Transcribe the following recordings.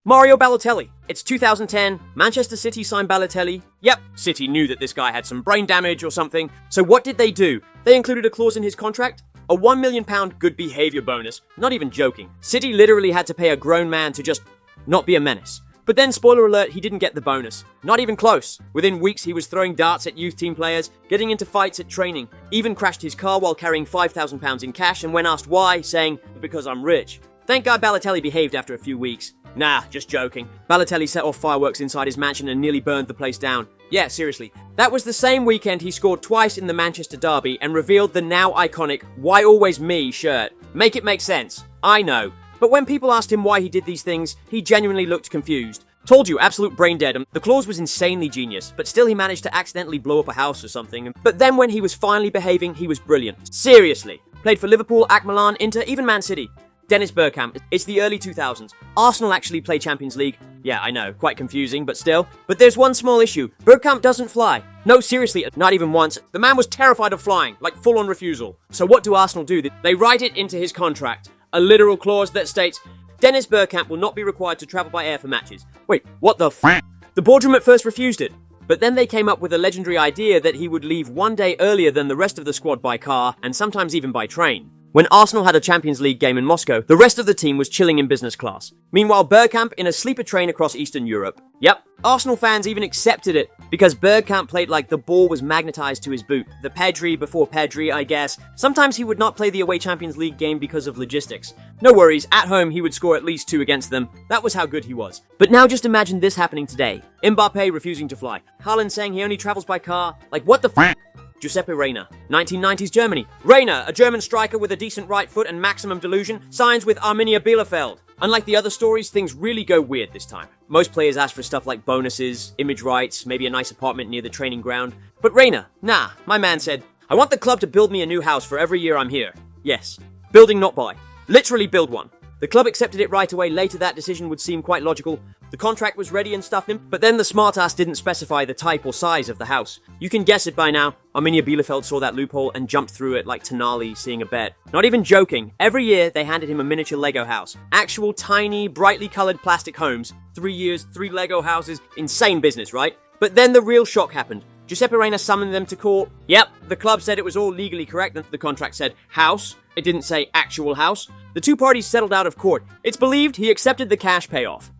Mario Balotelli. It's 2010, Manchester City signed Balotelli. Yep, City knew that this guy had some brain damage or something. So what did they do? They included a clause in his contract. A £1 million good behaviour bonus. Not even joking. City literally had to pay a grown man to just not be a menace. But then, spoiler alert, he didn't get the bonus. Not even close. Within weeks, he was throwing darts at youth team players, getting into fights at training, even crashed his car while carrying £5,000 in cash, and when asked why, saying, "Because I'm rich." Thank God Balotelli behaved after a few weeks. Nah, just joking. Balotelli set off fireworks inside his mansion and nearly burned the place down. Yeah, seriously. That was the same weekend he scored twice in the Manchester derby and revealed the now iconic "Why Always Me" shirt. Make it make sense. I know. But when people asked him why he did these things, he genuinely looked confused. Told you, absolute brain dead. The clause was insanely genius, but still he managed to accidentally blow up a house or something. But then when he was finally behaving, he was brilliant. Seriously. Played for Liverpool, AC Milan, Inter, even Man City. Dennis Bergkamp. It's the early 2000s. Arsenal actually play Champions League. Yeah, I know, quite confusing, but still. But there's one small issue. Bergkamp doesn't fly. No, seriously, not even once. The man was terrified of flying, like full-on refusal. So what do Arsenal do? They write it into his contract. A literal clause that states, Dennis Bergkamp will not be required to travel by air for matches. Wait, what the f***? The boardroom at first refused it. But then they came up with a legendary idea that he would leave one day earlier than the rest of the squad by car, and sometimes even by train. When Arsenal had a Champions League game in Moscow, the rest of the team was chilling in business class. Meanwhile, Bergkamp in a sleeper train across Eastern Europe. Yep, Arsenal fans even accepted it, because Bergkamp played like the ball was magnetized to his boot. The Pedri before Pedri, I guess. Sometimes he would not play the away Champions League game because of logistics. No worries, at home he would score at least 2 against them. That was how good he was. But now just imagine this happening today. Mbappe refusing to fly. Haaland saying he only travels by car. Like, what the f***? Giuseppe Reina. 1990s Germany. Reina, a German striker with a decent right foot and maximum delusion, signs with Arminia Bielefeld. Unlike the other stories, things really go weird this time. Most players ask for stuff like bonuses, image rights, maybe a nice apartment near the training ground. But Reina, nah, my man said, "I want the club to build me a new house for every year I'm here." Yes. Building, not buy. Literally build one. The club accepted it right away. Later that decision would seem quite logical. The contract was ready and stuff, but then the smartass didn't specify the type or size of the house. You can guess it by now. Arminia Bielefeld saw that loophole and jumped through it like Tonali seeing a bet. Not even joking. Every year they handed him a miniature Lego house. Actual tiny, brightly colored plastic homes. 3 years, 3 Lego houses. Insane business, right? But then the real shock happened. Giuseppe Reina summoned them to court. Yep, the club said it was all legally correct. The contract said house. It didn't say actual house. The two parties settled out of court. It's believed he accepted the cash payoff.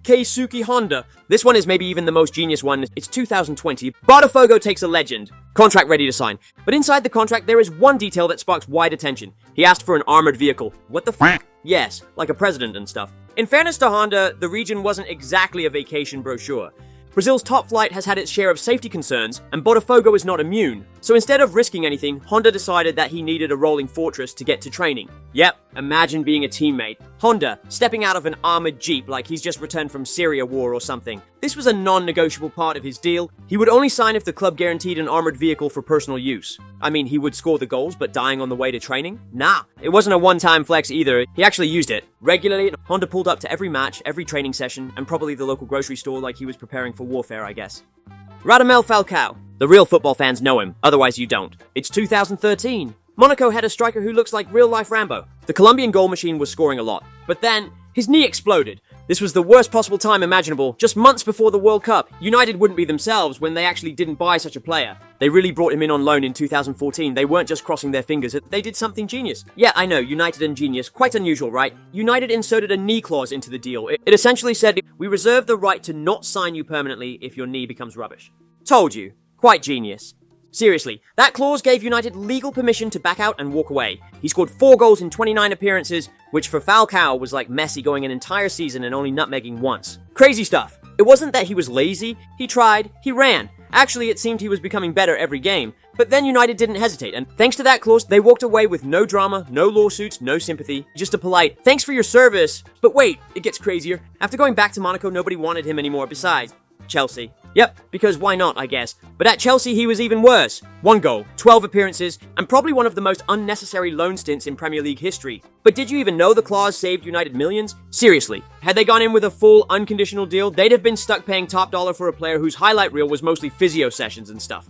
Kike Honda. This one is maybe even the most genius one. It's 2020. Botafogo takes a legend. Contract ready to sign. But inside the contract, there is one detail that sparks wide attention. He asked for an armored vehicle. What the f***? Yes, like a president and stuff. In fairness to Honda, the region wasn't exactly a vacation brochure. Brazil's top flight has had its share of safety concerns, and Botafogo is not immune. So instead of risking anything, Honda decided that he needed a rolling fortress to get to training. Yep, imagine being a teammate. Honda, stepping out of an armored jeep like he's just returned from Syria war or something. This was a non-negotiable part of his deal. He would only sign if the club guaranteed an armored vehicle for personal use. I mean, he would score the goals, but dying on the way to training? Nah, it wasn't a one-time flex either. He actually used it. Regularly, Honda pulled up to every match, every training session, and probably the local grocery store like he was preparing for warfare, I guess. Radamel Falcao. The real football fans know him, otherwise you don't. It's 2013. Monaco had a striker who looks like real-life Rambo. The Colombian goal machine was scoring a lot. But then, his knee exploded. This was the worst possible time imaginable, just months before the World Cup. United wouldn't be themselves when they actually didn't buy such a player. They really brought him in on loan in 2014. They weren't just crossing their fingers, they did something genius. Yeah, I know, United and genius, quite unusual, right? United inserted a knee clause into the deal. It essentially said, we reserve the right to not sign you permanently if your knee becomes rubbish. Told you. Quite genius. Seriously, that clause gave United legal permission to back out and walk away. He scored 4 goals in 29 appearances, which for Falcao was like Messi going an entire season and only nutmegging once. Crazy stuff. It wasn't that he was lazy, he tried, he ran. Actually, it seemed he was becoming better every game. But then United didn't hesitate, and thanks to that clause, they walked away with no drama, no lawsuits, no sympathy, just a polite, thanks for your service. But wait, it gets crazier. After going back to Monaco, nobody wanted him anymore besides Chelsea. Yep, because why not, I guess. But at Chelsea, he was even worse. 1 goal, 12 appearances, and probably one of the most unnecessary loan stints in Premier League history. But did you even know the clause saved United millions? Seriously, had they gone in with a full, unconditional deal, they'd have been stuck paying top dollar for a player whose highlight reel was mostly physio sessions and stuff.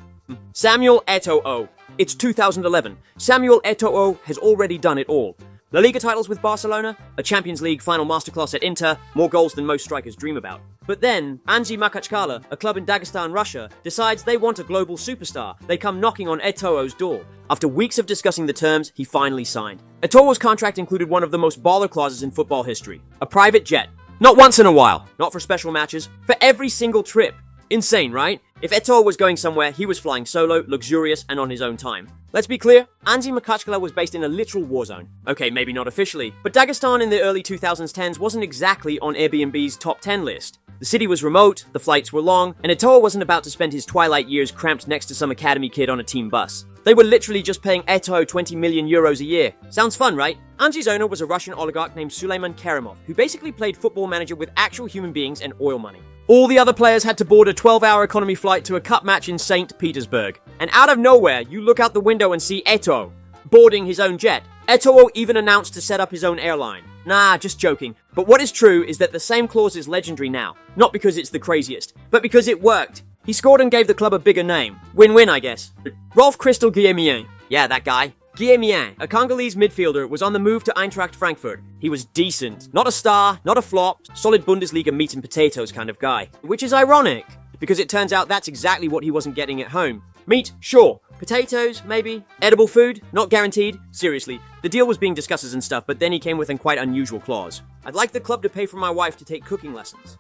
Samuel Etto. It's 2011. Samuel Etto has already done it all. La Liga titles with Barcelona, a Champions League final masterclass at Inter, more goals than most strikers dream about. But then, Anzhi Makachkala, a club in Dagestan, Russia, decides they want a global superstar. They come knocking on Etto's door. After weeks of discussing the terms, he finally signed. Etto's contract included one of the most baller clauses in football history. A private jet. Not once in a while, not for special matches, for every single trip. Insane, right? If Etto was going somewhere, he was flying solo, luxurious, and on his own time. Let's be clear, Anzhi Makachkala was based in a literal war zone. Okay, maybe not officially, but Dagestan in the early 2010s wasn't exactly on Airbnb's top 10 list. The city was remote, the flights were long, and Etto wasn't about to spend his twilight years cramped next to some academy kid on a team bus. They were literally just paying Etto 20 million euros a year. Sounds fun, right? Anzhi's owner was a Russian oligarch named Suleiman Kerimov, who basically played football manager with actual human beings and oil money. All the other players had to board a 12-hour economy flight to a cup match in St. Petersburg. And out of nowhere, you look out the window and see Etto boarding his own jet. Etto even announced to set up his own airline. Nah, just joking. But what is true is that the same clause is legendary now. Not because it's the craziest, but because it worked. He scored and gave the club a bigger name. Win-win, I guess. Rolf Crystal Guillemien. Yeah, that guy. Guillemien, a Congolese midfielder, was on the move to Eintracht Frankfurt. He was decent. Not a star, not a flop, solid Bundesliga meat and potatoes kind of guy. Which is ironic, because it turns out that's exactly what he wasn't getting at home. Meat, sure. Potatoes, maybe. Edible food, not guaranteed. Seriously, the deal was being discussed and stuff, but then he came with a quite unusual clause. I'd like the club to pay for my wife to take cooking lessons.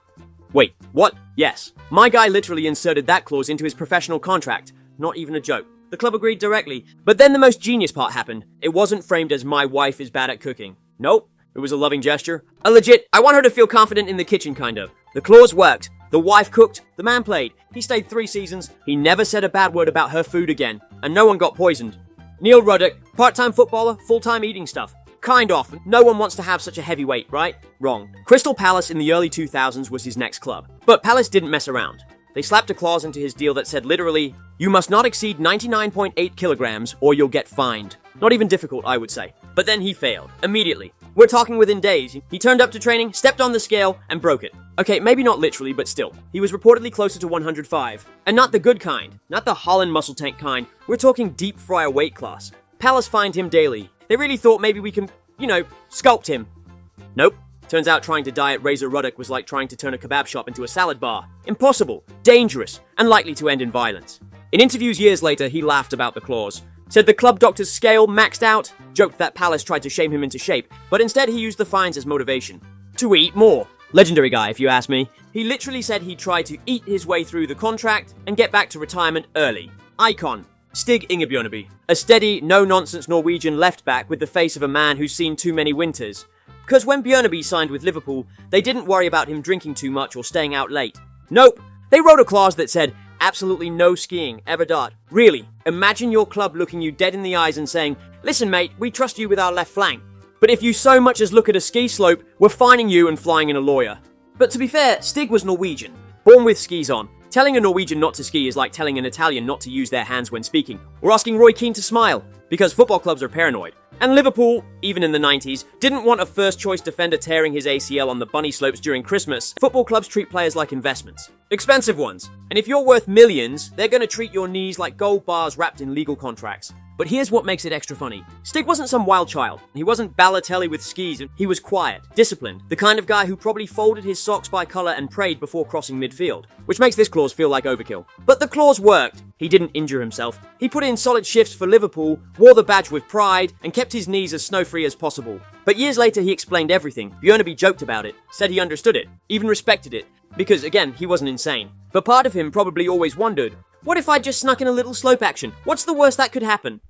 Wait, what? Yes. My guy literally inserted that clause into his professional contract. Not even a joke. The club agreed directly. But then the most genius part happened. It wasn't framed as my wife is bad at cooking. Nope. It was a loving gesture. A legit, I want her to feel confident in the kitchen kind of. The clause worked. The wife cooked. The man played. He stayed 3 seasons. He never said a bad word about her food again. And no one got poisoned. Neil Ruddock, part-time footballer, full-time eating stuff. Kind of. No one wants to have such a heavyweight, right? Wrong. Crystal Palace in the early 2000s was his next club. But Palace didn't mess around. They slapped a clause into his deal that said literally, you must not exceed 99.8 kilograms or you'll get fined. Not even difficult, I would say. But then he failed. Immediately. We're talking within days. He turned up to training, stepped on the scale, and broke it. Okay, maybe not literally, but still. He was reportedly closer to 105. And not the good kind. Not the Holland muscle tank kind. We're talking deep fryer weight class. Palace fined him daily. They really thought maybe we can, sculpt him. Nope. Turns out trying to diet Razor Ruddock was like trying to turn a kebab shop into a salad bar. Impossible, dangerous, and likely to end in violence. In interviews years later, he laughed about the clause. Said the club doctor's scale maxed out, joked that Palace tried to shame him into shape, but instead he used the fines as motivation. To eat more. Legendary guy, if you ask me. He literally said he'd try to eat his way through the contract and get back to retirement early. Icon. Stig Ingebjørneby. A steady, no-nonsense Norwegian left-back with the face of a man who's seen too many winters. Because when Bjørneby signed with Liverpool, they didn't worry about him drinking too much or staying out late. Nope. They wrote a clause that said, absolutely no skiing, ever dart. Really, imagine your club looking you dead in the eyes and saying, listen mate, we trust you with our left flank. But if you so much as look at a ski slope, we're fining you and flying in a lawyer. But to be fair, Stig was Norwegian, born with skis on. Telling a Norwegian not to ski is like telling an Italian not to use their hands when speaking, or asking Roy Keane to smile, because football clubs are paranoid. And Liverpool, even in the 90s, didn't want a first-choice defender tearing his ACL on the bunny slopes during Christmas. Football clubs treat players like investments. Expensive ones. And if you're worth millions, they're gonna treat your knees like gold bars wrapped in legal contracts. But here's what makes it extra funny. Stig wasn't some wild child. He wasn't Balotelli with skis. He was quiet, disciplined, the kind of guy who probably folded his socks by colour and prayed before crossing midfield, which makes this clause feel like overkill. But the clause worked. He didn't injure himself. He put in solid shifts for Liverpool, wore the badge with pride, and kept his knees as snow-free as possible. But years later he explained everything. Bjørneby joked about it, said he understood it, even respected it, because again, he wasn't insane. But part of him probably always wondered, what if I just snuck in a little slope action? What's the worst that could happen?